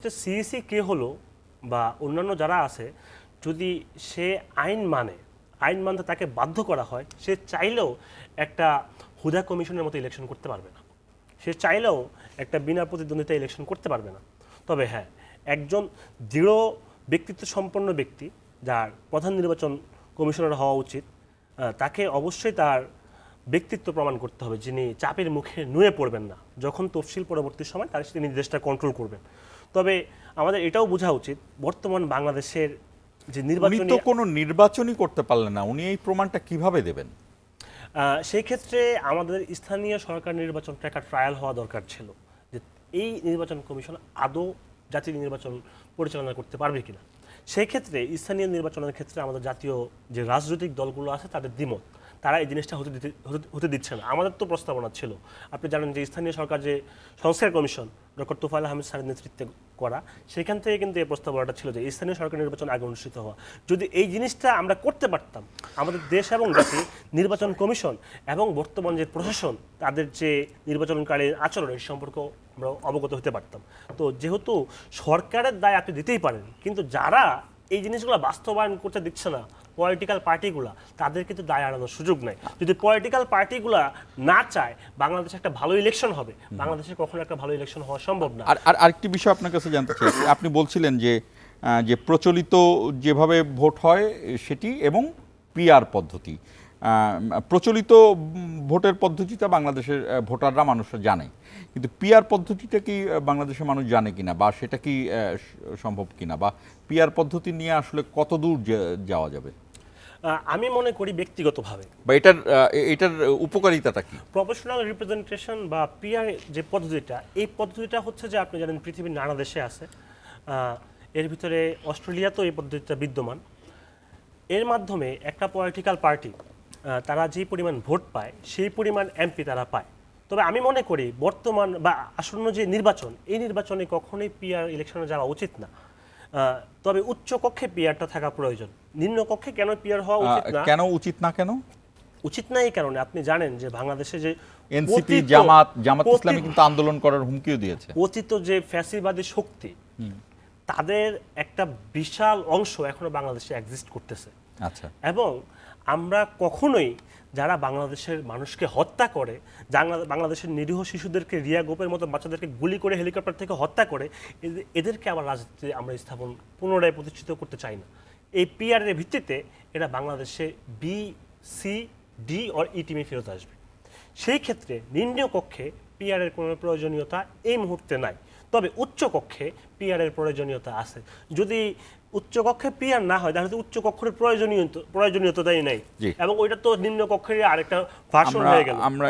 CEC কে হলো বা অন্যান্য যারা আছে, যদি সে আইন মানতে তাকে বাধ্য করা হয়, সে চাইলেও একটা হুদা কমিশনের মতো ইলেকশন করতে পারবে না। সে চাইলেও একটা বিনা প্রতিদ্বন্দ্বিতা ইলেকশন করতে পারবে না। তবে হ্যাঁ, একজন দৃঢ় ব্যক্তিত্ব সম্পন্ন ব্যক্তি যার প্রধান নির্বাচন কমিশনার হওয়া উচিত, তাকে অবশ্যই তার ব্যক্তিত্ব প্রমাণ করতে হবে, যিনি চাপের মুখে নুয়ে পড়বেন না। যখন তফসিল পরবর্তী সময় তার তিনি দেশটা কন্ট্রোল করবেন। তবে আমাদের এটাও বোঝা উচিত, বর্তমান বাংলাদেশের যে উনি তো কোনো নির্বাচনই করতে পারলেন না, উনি এই প্রমাণটা কিভাবে দেবেন? সেই ক্ষেত্রে আমাদের স্থানীয় সরকার নির্বাচনটা একটা ট্রায়াল হওয়া দরকার ছিল, যে এই নির্বাচন কমিশন আদৌ জাতীয় নির্বাচন পরিচালনা করতে পারবে কিনা। সেই ক্ষেত্রে স্থানীয় নির্বাচনের ক্ষেত্রে আমাদের জাতীয় যে রাজনৈতিক দলগুলো আছে তাদের দ্বিমত, তারা এই জিনিসটা হতে দিচ্ছে না। আমাদের তো প্রস্তাবনা ছিল, আপনি জানেন যে স্থানীয় সরকার যে সংস্কার কমিশন ডক্টর তোফায়েল আহমেদ স্যারের নেতৃত্বে করা, সেখান থেকে কিন্তু এই প্রস্তাবনাটা ছিল যে স্থানীয় সরকার নির্বাচন আগে অনুষ্ঠিত হওয়া। যদি এই জিনিসটা আমরা করতে পারতাম, আমাদের দেশ এবং জাতি নির্বাচন কমিশন এবং বর্তমান যে প্রশাসন তাদের যে নির্বাচনকালীন আচরণ এই সম্পর্কে আমরা অবগত হতে পারতাম। তো যেহেতু সরকারের দায় আপনি দিতেই পারেন, কিন্তু যারা এই জিনিসগুলো বাস্তবায়ন করতে দিচ্ছে না, পলিটিক্যাল পার্টিগুলা, তাদের কিন্তু দায় এড়ানোর সুযোগ নাই। যদি পলিটিক্যাল পার্টিগুলা না চায় বাংলাদেশে একটা ভালো ইলেকশন হবে, বাংলাদেশে কখনো একটা ভালো ইলেকশন হওয়া সম্ভব না। আর আরেকটি বিষয় আপনার কাছে জানতে চাই, আপনি বলছিলেন যে প্রচলিত যেভাবে ভোট হয় সেটি এবং পিআর পদ্ধতি, প্রচলিত ভোটের পদ্ধতিটা বাংলাদেশের ভোটাররা মানুষরা জানে, কিন্তু পিআর পদ্ধতিটা কি বাংলাদেশের মানুষ জানে কিনা, বা সেটা কি সম্ভব কিনা, বা পিআর পদ্ধতি নিয়ে আসলে কত দূর যাওয়া যাবে? আমি মনে করি ব্যক্তিগতভাবে, বা এটার উপকারিতাটা কি? প্রফেশনাল রিপ্রেজেন্টেশন বা পিআর যে পদ্ধতিটা, এই পদ্ধতিটা হচ্ছে যে আপনি জানেন পৃথিবীর নানা দেশে আছে, এর ভিতরে অস্ট্রেলিয়াতেও এই পদ্ধতিটা বিদ্যমান। এর মাধ্যমে একটা পলিটিক্যাল পার্টি তারা যে পরিমাণ ভোট পায় সেই পরিমাণ এমপি তারা পায়। তবে আমি মনে করি বর্তমান বা আসন্ন যে নির্বাচন, এই নির্বাচনে কখনোই পিআর ইলেকশনে যাওয়া উচিত না। তবে উচ্চ কক্ষে পিআরটা থাকা প্রয়োজন। নিম্ন কক্ষে কেন পিআর হওয়া উচিত না? কেন উচিত না? কেন উচিত না এই কারণে, আপনি জানেন যে বাংলাদেশে যে এনসিপি জামাত ইসলামী কিন্তু আন্দোলন করার হুমকিও দিয়েছে। পতিত যে ফ্যাসিবাদী শক্তি, তাদের একটা বিশাল অংশ এখনো বাংলাদেশে এক্সিস্ট করতেছে। আচ্ছা। এবং আমরা কখনোই যারা বাংলাদেশের মানুষকে হত্যা করে, বাংলাদেশের নিরীহ শিশুদেরকে, রিয়া গোপের মতো বাচ্চাদেরকে গুলি করে হেলিকপ্টার থেকে হত্যা করে, এদেরকে আবার রাজনীতিতে আমরা স্থাপন পুনরায় প্রতিষ্ঠিত করতে চাই না। এই পিআর এর ভিত্তিতে এরা বাংলাদেশে বি, সি, ডি আর ই টিমে ফেরত আসবে। সেই ক্ষেত্রে নিম্ন কক্ষে পিআর এর কোনো প্রয়োজনীয়তা এই মুহূর্তে নাই। তবে উচ্চ কক্ষে পিআর এর প্রয়োজনীয়তা আছে। যদি উচ্চ কক্ষে পিআর না হয় তাহলে উচ্চ কক্ষের প্রয়োজনীয়তাই নাই, এবং ওইটা তো নিম্ন কক্ষের আরেকটা ভার্সন হয়ে গেল। আমরা